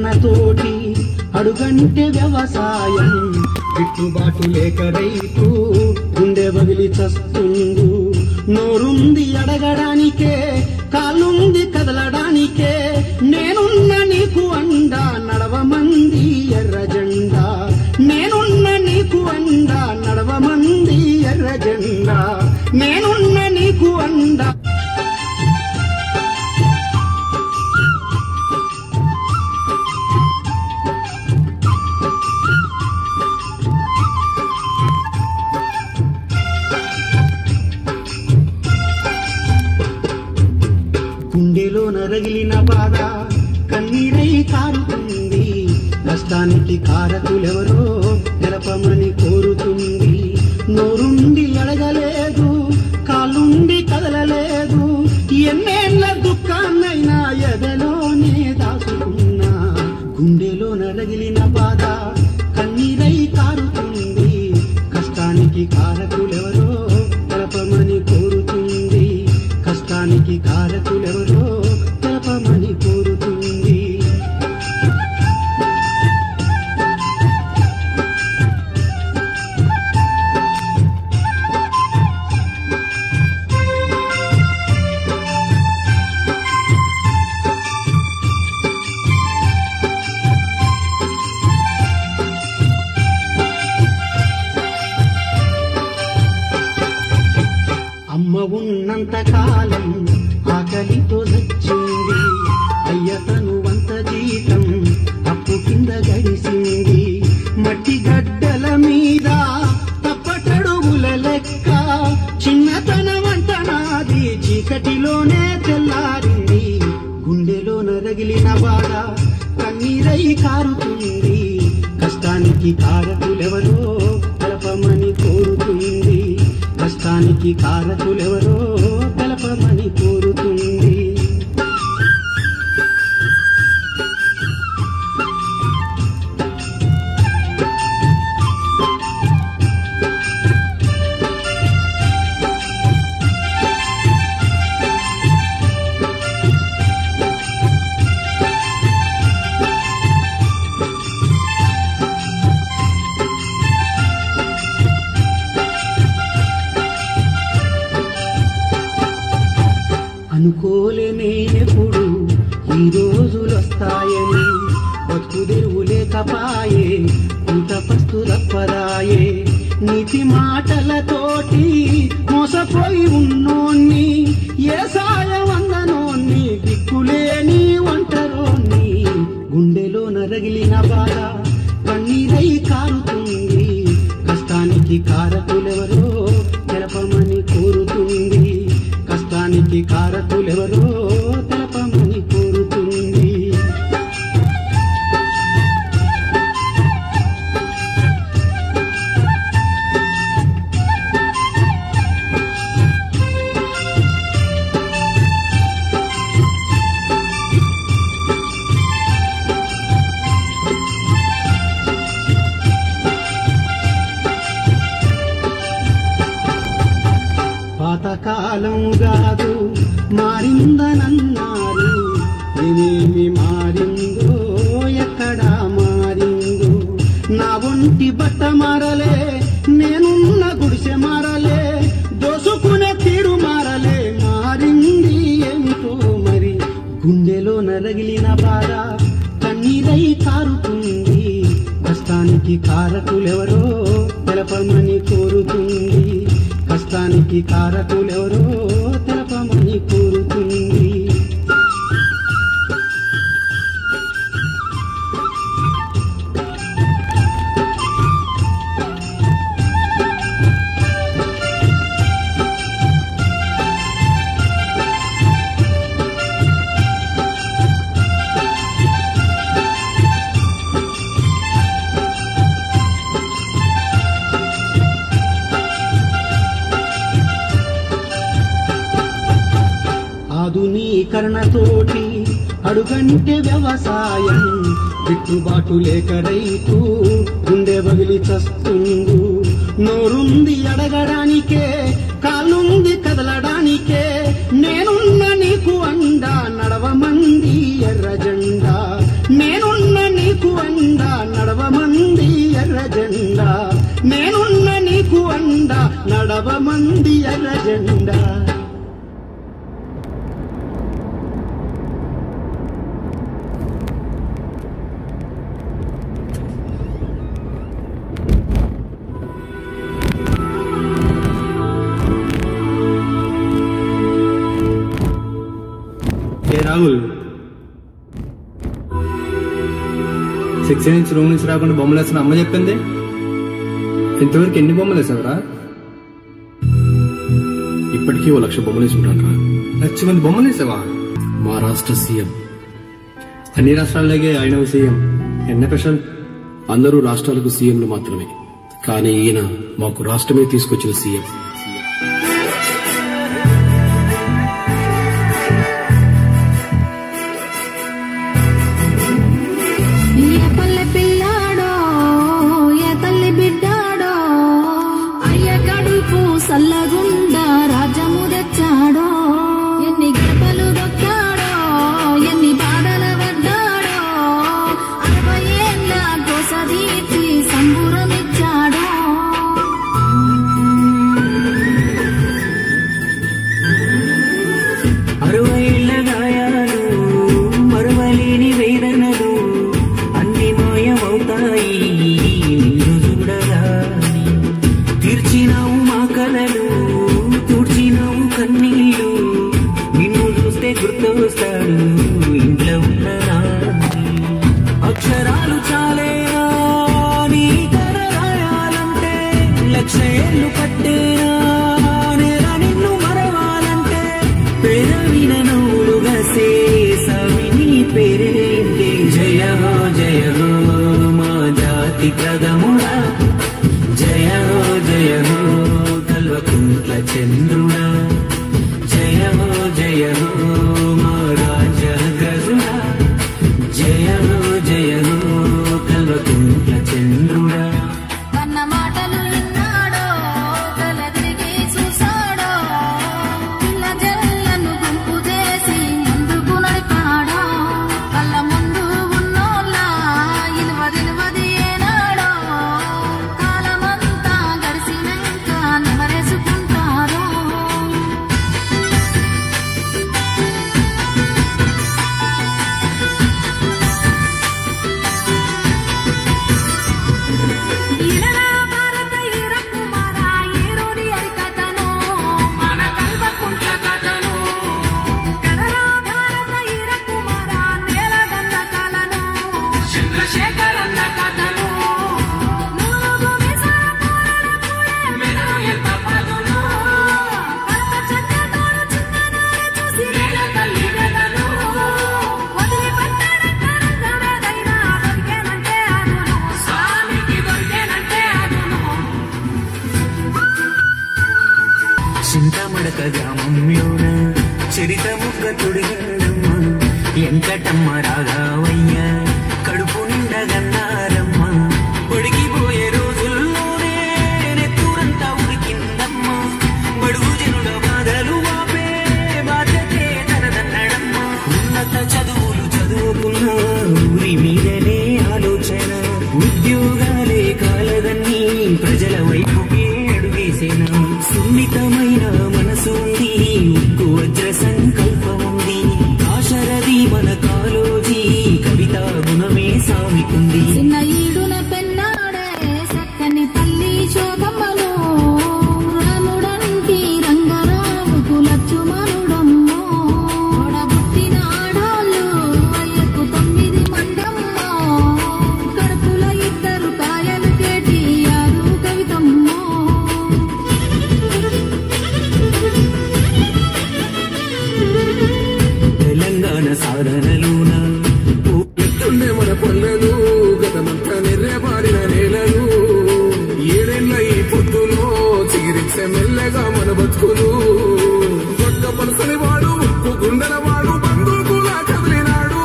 కర్ణతోటి అడుగంటే వ్యవసాయం గిట్టుబాటు లేక రైతు గుండె బగిలి చస్తుండు. నోరుంది అడగడానికే కాలుంది కదలడానికే నేనున్న నీకు అండా నడవమంది ఎర్ర జెండా. నేనున్న నీకు అండా నడవమంది ఎర్ర జెండా. నేనున్న నీకు అండా. గుండెలో నరగిలిన బాధ కన్నీరై కారుతుంది. కష్టానికి కారకులెవరో తెలపమని కోరుతుంది. నోరుండి అడగలేదు కాలుండి కదలలేదు ఎన్నేళ్ల దుఃఖాన్నైనా ఎదలోనే దాచుకున్నా. గుండెలో నరగిలిన బాధ కన్నీరై కారుతుంది. కష్టానికి కారకులెవరో తెలపమని కోరుతుంది. కష్టానికి కారకులెవరో తెలపమని కోరుతుంది. అమ్మ ఉన్నంత కాలం ఆకలితో చచ్చింది. అయ్యతను వంత జీతం అప్పు కింద గడిసింది. మట్టి గడ్డల మీద తప్పటడుగుల లెక్క చిన్నతనం వంట నాది చీకటిలోనే తెల్లారింది. గుండెలో నరగిలిన బాధ కన్నీరై కారుతుంది. కష్టానికి కారకులెవరో తెలపమని కోరుతుంది. కష్టానికి కారకులెవరో తెలపమని కోరుతుంది. అనుకోలే నేనెప్పుడు ఈ రోజులొస్తాయని. బతుకు తెరువు లేకపాయే పూట పస్తు తప్పదాయే. నీతి మాటలతోటి మోసపోయి ఉన్నోన్ని ఏ సాయం అందనోన్ని దిక్కులేని ఒంటరోన్ని. గుండెలో నరగిలిన బాధ కన్నీరై కారుతుంది. కష్టానికి కారకులెవరో తెలపమని కోరుతుంది. కష్టానికి కారకులెవరో తెలపమని కోరుతుంది. పాతకాలం కాదు మారిందనన్నారు. నేనేమి మారిందో ఎక్కడా మారిందో. నా ఒంటి బట్ట మారలే నేనున్న గుడిసె మారలే. దోసుకునే తీరు మారలే మారింది ఏమిటో మరి. గుండెలో నరగిలిన బాధ కన్నీరై కారుతుంది. కష్టానికి కారకులెవరో తెలపమని కోరుతుంది. కష్టానికి కారకులెవరో తెలపమని కోరుతుంది. ఆధునీకరణతోటి అడుగంటే వ్యవసాయం గిట్టుబాటు లేక రైతు గుండె బగిలి చస్తుండు. నోరుంది అడగడానికే కాలుంది కదలడానికే నేనున్న నీకు అండా నడవమంది ఎర్ర జెండా. నేనున్న జెండా నేనున్న నీకు అండ నడవమంది ఎర్ర జెండా రాహుల్ 6 నుంచి రూమ్ నుంచి రాకుండా బొమ్మలు వేస్తున్నా అమ్మ చెప్పింది. ఇంతవరకు ఎన్ని బొమ్మలు వేసావురా? ఇప్పటికీ 1,00,000 బొమ్మలు వేసుకుంటాను రా. 1,00,000 మంది బొమ్మలు వేసావా? మా రాష్ట్ర సీఎం. అన్ని రాష్ట్రాలలాగే ఆయన సీఎం. ఎన్న స్పెషల్? అందరూ రాష్ట్రాలకు సీఎంలు మాత్రమే, కానీ ఈయన మాకు రాష్ట్రమే తీసుకొచ్చిన సీఎం. సల్లగుండా రాజ్యము తెచ్చాడో, ఎన్ని గడపలు దొక్కాడో, ఎన్ని బాధల పడ్డాడో, 60 ఏళ్ళ కోస తీర్చి సంబురమిచ్చాడో. 60 ఏళ్ళ గాయాలు, మరువలేని వేదనలు అన్ని మాయమవుతాయి చూడరాని. తీర్చినావు మా కలలు, తుడిచినావు కన్నీళ్ళు, నిన్ను చూస్తే గుర్తొస్తాడు ఇంట్లో ఉన్న నాని. అక్షరాలు చాలేనా నీ కథ రాయాలంటే, 1,00,000 ఏళ్ళు పట్టేనా నేల నిన్ను మరవాలంటే. పెరవిన నవ్వులుగా సేసావి నీ పేరేంటి. జయ హో జయ హో మా జాతి ప్రథముడా, జయ హో జయ హో కల్వకుంట్ల చంద్రుడా, జయ హో మా రాజగరుడా, జయ హో కల్వకుంట్ల చంద్రుడా. కన్న మాటలు విన్నాడో, తల తిరిగి చూసాడో, పిల్ల జల్లను గుంపు చేసి ముందుకు నడిపాడో. కళ్ళ ముందు ఉన్నోళ్ళ ఇలువది ఏనాడో, కాలమంతా గడిచినాక నెమరేసుకుంటారో. ఈనరా భారత ఈర కుమార, ఈరోడి అరికథను మన కల్వకుంట్ల కథను. కదరా భారత ఈర కుమార, నేలగన్న కలను చంద్రశేఖరన్న కథను. నువ్వు విసరపోరల పూలే మెదడు ఎంత పదును, భరత చక్రతోడు చిన్ననాడు చూసి నేల తల్లి వెదను. వదిలిపెట్టాడంట రంగవేదైనా దొరికేనంటే అదును, స్వామికి దొరికేనంటే అదును. చింతమడక గ్రామంలోన చరిత ముగ్గ తొడిగాడమ్మ, ఎంకటమ్మ రాఘవయ్య కడుపు నిండగన్నారమ్మ. ఒడిగిపోయే రోజుల్లోనే నెత్తూరంతా ఉడికిందమ్మ, బడుగు జనుల బాధలు వాపే బాధ్యతే తనదన్నడమ్మ. ఉన్నత చదువులు చదువుకున్న ఊరి మీదనే ఆలోచన, ఉద్యోగాలే కాలదన్నీ ప్రజల వైపుకే అడుగేసేన. సున్నితమైన మనసు ఉంది, ఉక్కు వజ్ర సంకల్పముంది, ఆశరది మన కాలోజీ కవితా గుణమే సామికుంది. చిన్న ఈడున పెన్నాడే సక్కని తల్లి శోభమ్మలో, రాముడంటి రంగరాముకు లక్ష్మణుడమ్మో. తోడబుట్టిన ఆడాళ్ళు అయ్యకు 9 మండమ్మో, కడుపుల 2 కాయలు కేటి 6 కవితమ్మో. తెలంగాణ సాధనలోన ఎత్తుండే మన పల్లెలు, గతమంతా నిర్రేపాడిన నేలలు, 7 ఏళ్ల ఈ పొద్దులో చిగిరిచ్చే మెల్లగా మన బతుకులు. ఒక్క పలసని వాడు, ఉప్పు గుండెల వాడు, బంధువులా కదిలినాడు.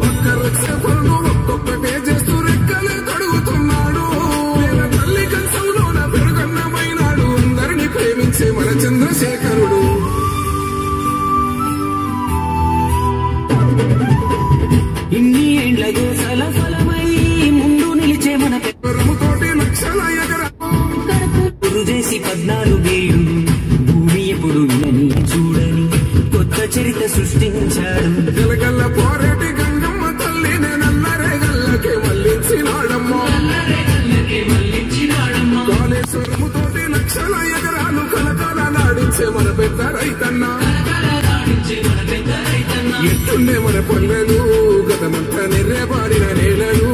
ఒక్క రక్ష పనులు ఒక్కొక్కటే చేస్తూ రెక్కలే తడుగుతున్నాడు. నేల తల్లి కంచంలోన పెరుగన్నమైనాడు, అందరినీ ప్రేమించే మన చంద్రశేఖరుడు. ఇన్ని ఏండ్ల గోసల ఫలమై ముందు నిలిచే మన పెరుముతో రైతన్న ఎట్టుండే మన పల్లెలు గతమంతా నెర్రెబారిన నేలలు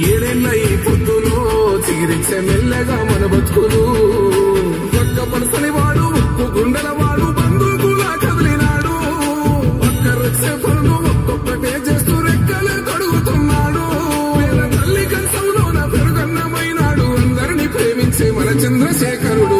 ఏడేళ్ల ఈ పొద్దులో చిగిరించే మెల్లగా మన బతుకులు ఒక్క పలసని వాడు ఉప్పు గుండెల వాడు బంధువులా కదిలినాడు ఒక్క రక్షే పనులు ఒక్కొక్కటే చేస్తూ రెక్కలే తొడుగుతున్నాడు తల్లి కంచంలోన పెరుగన్నమైనాడు అందరినీ ప్రేమించే మన చంద్రశేఖరుడు